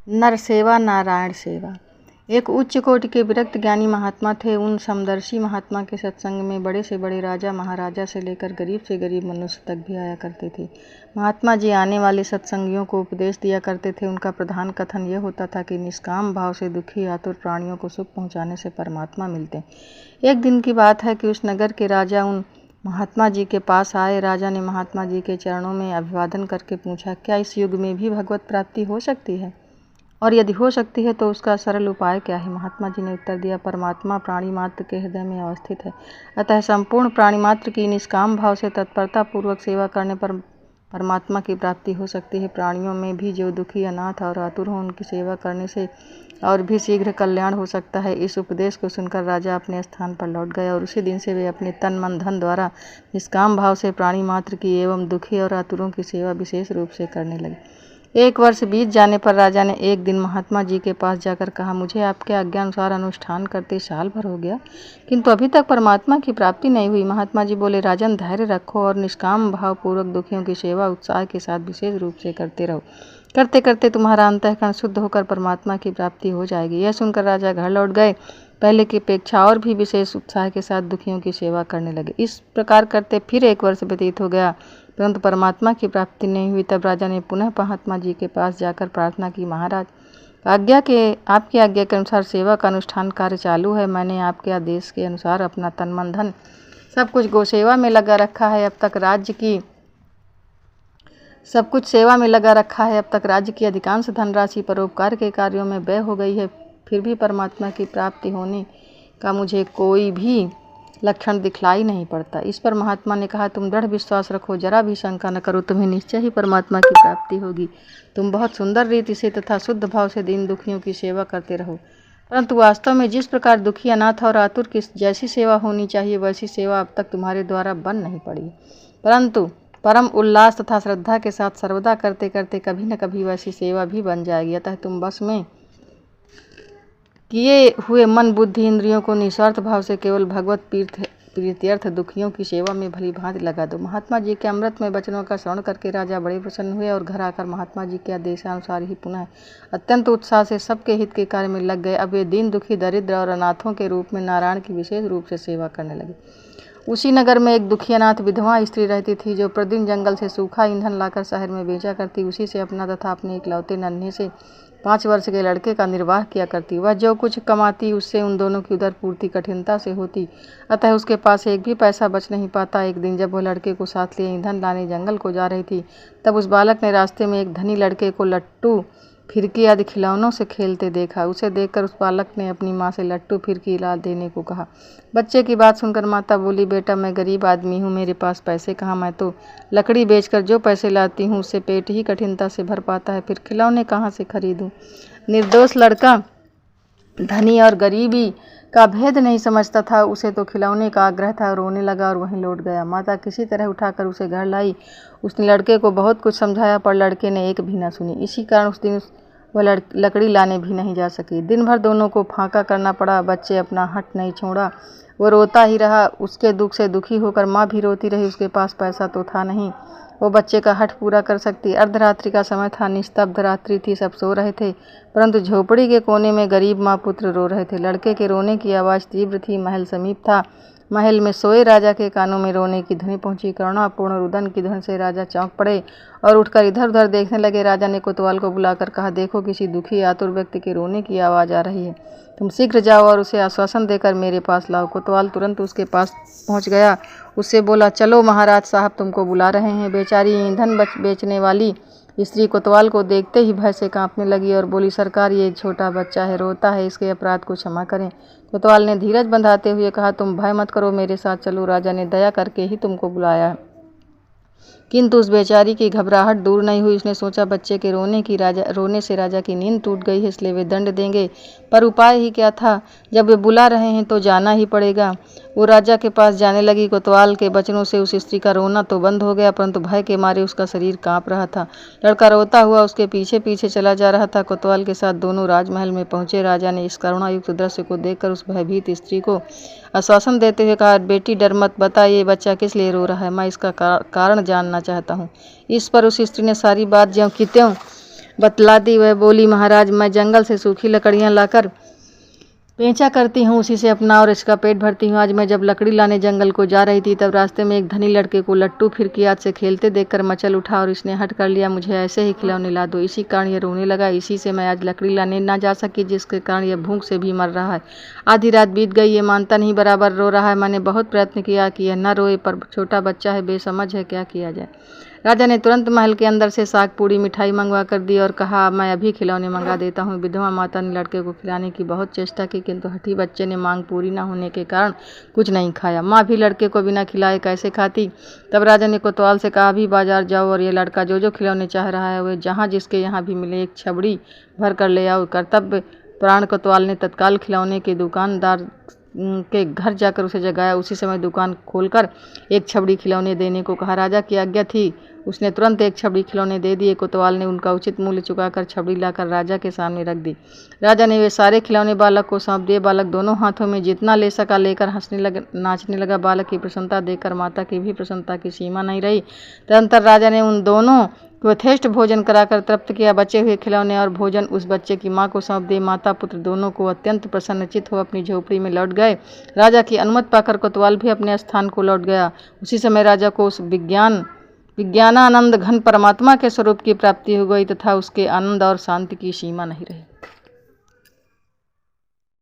नर सेवा नारायण सेवा। एक उच्च कोटि के विरक्त ज्ञानी महात्मा थे। उन समदर्शी महात्मा के सत्संग में बड़े से बड़े राजा महाराजा से लेकर गरीब से गरीब मनुष्य तक भी आया करते थे। महात्मा जी आने वाले सत्संगियों को उपदेश दिया करते थे। उनका प्रधान कथन यह होता था कि निष्काम भाव से दुखी आतुर प्राणियों को सुख पहुँचाने से परमात्मा मिलते हैं। एक दिन की बात है कि उस नगर के राजा उन महात्मा जी के पास आए। राजा ने महात्मा जी के चरणों में अभिवादन करके पूछा, क्या इस युग में भी भगवत प्राप्ति हो सकती है, और यदि हो सकती है तो उसका सरल उपाय क्या है। महात्मा जी ने उत्तर दिया, परमात्मा प्राणी मात्र के हृदय में अवस्थित है। अतः संपूर्ण प्राणी मात्र की निष्काम भाव से तत्परता पूर्वक सेवा करने पर परमात्मा की प्राप्ति हो सकती है। प्राणियों में भी जो दुखी अनाथ और आतुर हो, उनकी सेवा करने से और भी शीघ्र कल्याण हो सकता है। इस उपदेश को सुनकर राजा अपने स्थान पर लौट गए और उसी दिन से वे अपने तन मन धन द्वारा निष्काम भाव से प्राणी मात्र की एवं दुखी और आतुरों की सेवा विशेष रूप से करने लगे। 1 वर्ष बीत जाने पर राजा ने एक दिन महात्मा जी के पास जाकर कहा, मुझे आपके आज्ञानुसार अनुष्ठान करते साल भर हो गया, किंतु अभी तक परमात्मा की प्राप्ति नहीं हुई। महात्मा जी बोले, राजन धैर्य रखो और निष्काम भाव पूर्वक दुखियों की सेवा उत्साह के साथ विशेष रूप से करते रहो। करते करते तुम्हारा अंतःकरण शुद्ध होकर परमात्मा की प्राप्ति हो जाएगी। यह सुनकर राजा घर लौट गए। पहले की अपेक्षा और भी विशेष उत्साह के साथ दुखियों की सेवा करने लगे। इस प्रकार करते फिर 1 वर्ष व्यतीत हो गया, परंतु परमात्मा की प्राप्ति नहीं हुई। तब राजा ने पुनः महात्मा जी के पास जाकर प्रार्थना की, महाराज आपकी आज्ञा के अनुसार सेवा का अनुष्ठान कार्य चालू है। मैंने आपके आदेश के अनुसार अपना तन मन धन सब कुछ गौसेवा में लगा रखा है। अब तक राज्य की अधिकांश धनराशि परोपकार के कार्यों में व्यय हो गई है। फिर भी परमात्मा की प्राप्ति होने का मुझे कोई भी लक्षण दिखलाई नहीं पड़ता। इस पर महात्मा ने कहा, तुम दृढ़ विश्वास रखो, जरा भी शंका न करो, तुम्हें निश्चय ही परमात्मा की प्राप्ति होगी। तुम बहुत सुंदर रीति से तथा शुद्ध भाव से दीन दुखियों की सेवा करते रहो। परंतु वास्तव में जिस प्रकार दुखी अनाथ और आतुर की जैसी सेवा होनी चाहिए, वैसी सेवा अब तक तुम्हारे द्वारा बन नहीं पड़ी, परंतु परम उल्लास तथा श्रद्धा के साथ सर्वदा करते करते कभी न कभी वैसी सेवा भी बन जाएगी। अतः तुम बस में किए हुए मन बुद्धि इंद्रियों को निस्वार्थ भाव से केवल भगवत प्रीत्यर्थ दुखियों की सेवा में भली भांति लगा दो। महात्मा जी के अमृत में वचनों का श्रवण करके राजा बड़े प्रसन्न हुए और घर आकर महात्मा जी के आदेशानुसार ही पुनः अत्यंत उत्साह से सबके हित के कार्य में लग गए। अब वे दीन दुखी दरिद्र और अनाथों के रूप में नारायण की विशेष रूप से सेवा करने लगे। उसी नगर में एक दुखी अनाथ विधवा स्त्री रहती थी, जो प्रतिदिन जंगल से सूखा ईंधन लाकर शहर में बेचा करती। उसी से अपना तथा अपने इकलौते नन्हे से 5 वर्ष के लड़के का निर्वाह किया करती। वह जो कुछ कमाती उससे उन दोनों की उदर पूर्ति कठिनता से होती, अतः उसके पास एक भी पैसा बच नहीं पाता। एक दिन जब वह लड़के को साथ लिए ईंधन लाने जंगल को जा रही थी, तब उस बालक ने रास्ते में एक धनी लड़के को लट्टू फिरकी आदि खिलौनों से खेलते देखा। उसे देखकर उस बालक ने अपनी माँ से लट्टू फिरकी ला देने को कहा। बच्चे की बात सुनकर माता बोली, बेटा मैं गरीब आदमी हूँ, मेरे पास पैसे कहाँ, मैं तो लकड़ी बेचकर जो पैसे लाती हूँ उससे पेट ही कठिनता से भर पाता है, फिर खिलौने कहाँ से खरीदूँ। निर्दोष लड़का धनी और गरीबी का भेद नहीं समझता था। उसे तो खिलौने का आग्रह था, रोने लगा और वहीं लौट गया। माता किसी तरह उठाकर उसे घर लाई। उसने लड़के को बहुत कुछ समझाया, पर लड़के ने एक भी न सुनी। इसी कारण उस दिन वह लकड़ी लाने भी नहीं जा सकी। दिन भर दोनों को फांका करना पड़ा। बच्चे अपना हट नहीं छोड़ा, वो रोता ही रहा। उसके दुख से दुखी होकर माँ भी रोती रही। उसके पास पैसा तो था नहीं, वो बच्चे का हठ पूरा कर सकती। अर्धरात्रि का समय था, निस्तब्ध रात्रि थी, सब सो रहे थे, परंतु झोपड़ी के कोने में गरीब माँ पुत्र रो रहे थे। लड़के के रोने की आवाज़ तीव्र थी। महल समीप था। महल में सोए राजा के कानों में रोने की ध्वनि पहुंची। करुणापूर्ण रुदन की ध्वनि से राजा चौंक पड़े और उठकर इधर उधर देखने लगे। राजा ने कोतवाल को बुलाकर कहा, देखो किसी दुखी आतुर व्यक्ति के रोने की आवाज़ आ रही है, तुम शीघ्र जाओ और उसे आश्वासन देकर मेरे पास लाओ। कोतवाल तुरंत उसके पास पहुंच गया। उससे बोला, चलो महाराज साहब तुमको बुला रहे हैं। बेचारी ईंधन बेचने वाली स्त्री कोतवाल को देखते ही भय से कांपने लगी और बोली, सरकार ये छोटा बच्चा है, रोता है, इसके अपराध को क्षमा करें। कोतवाल ने धीरज बंधाते हुए कहा, तुम भय मत करो, मेरे साथ चलो, राजा ने दया करके ही तुमको बुलाया है। किंतु उस बेचारी की घबराहट दूर नहीं हुई। उसने सोचा, बच्चे के रोने से राजा की नींद टूट गई है, इसलिए वे दंड देंगे, पर उपाय ही क्या था, जब वे बुला रहे हैं तो जाना ही पड़ेगा। वो राजा के पास जाने लगी। कोतवाल के वचनों से उस स्त्री का रोना तो बंद हो गया, परंतु भय के मारे उसका शरीर कांप रहा था। लड़का रोता हुआ उसके पीछे पीछे चला जा रहा था। कोतवाल के साथ दोनों राजमहल में पहुंचे। राजा ने इस करुणायुक्त दृश्य को देखकर उस भयभीत स्त्री को आश्वासन देते हुए कहा, बेटी डर मत, बता ये बच्चा किस लिए रो रहा है, मैं इसका कारण जानना चाहता हूँ। इस पर उस स्त्री ने सारी बात ज्यों की त्यों बतलाती वह बोली, महाराज मैं जंगल से सूखी लकड़ियां लाकर पेंचा करती हूँ, उसी से अपना और इसका पेट भरती हूँ। आज मैं जब लकड़ी लाने जंगल को जा रही थी तब रास्ते में एक धनी लड़के को लट्टू फिर की याद से खेलते देखकर मचल उठा और इसने हट कर लिया, मुझे ऐसे ही खिलौने ला दो। इसी कारण ये रोने लगा। इसी से मैं आज लकड़ी लाने ना जा सकी, जिसके कारण यह भूख से भी मर रहा है। आधी रात बीत गई, ये मानता नहीं, बराबर रो रहा है। मैंने बहुत प्रयत्न किया कि यह न रोए, पर छोटा बच्चा है, बेसमझ है, क्या किया जाए। राजा ने तुरंत महल के अंदर से साग पूड़ी मिठाई मंगवा कर दी और कहा, मैं अभी खिलौने मंगा देता हूँ। विधवा माता ने लड़के को खिलाने की बहुत चेष्टा की, किंतु हठी बच्चे ने मांग पूरी न होने के कारण कुछ नहीं खाया। माँ भी लड़के को बिना खिलाए कैसे खाती। तब राजा ने कोतवाल से कहा, अभी बाजार जाओ और ये लड़का जो जो खिलौने चाह रहा है वे जहाँ जिसके यहाँ भी मिले एक छबड़ी भर कर ले आओ। कर्तव्य प्राण कोतवाल ने तत्काल खिलौने के दुकानदार के घर जाकर उसे जगाया। उसी समय दुकान खोलकर एक छबड़ी खिलौने देने को कहा। राजा की आज्ञा थी, उसने तुरंत एक छबड़ी खिलौने दे दिए। कोतवाल ने उनका उचित मूल्य चुकाकर छबड़ी लाकर राजा के सामने रख दी। राजा ने वे सारे खिलौने बालक को सौंप दिए। बालक दोनों हाथों में जितना ले सका लेकर नाचने लगा। बालक की प्रसन्नता देखकर माता की भी प्रसन्नता की सीमा नहीं रही। तदनंतर राजा ने उन दोनों को यथेष्ट भोजन कराकर तृप्त किया। बचे हुए खिलौने और भोजन उस बच्चे की माँ को सौंप दिए। माता पुत्र दोनों को अत्यंत प्रसन्नचित हो अपनी झोपड़ी में लौट गए। राजा की अनुमति पाकर कोतवाल भी अपने स्थान को लौट गया। उसी समय राजा को उस विज्ञानानंद घन परमात्मा के स्वरूप की प्राप्ति हो गई तथा उसके आनंद और शांति की सीमा नहीं रही।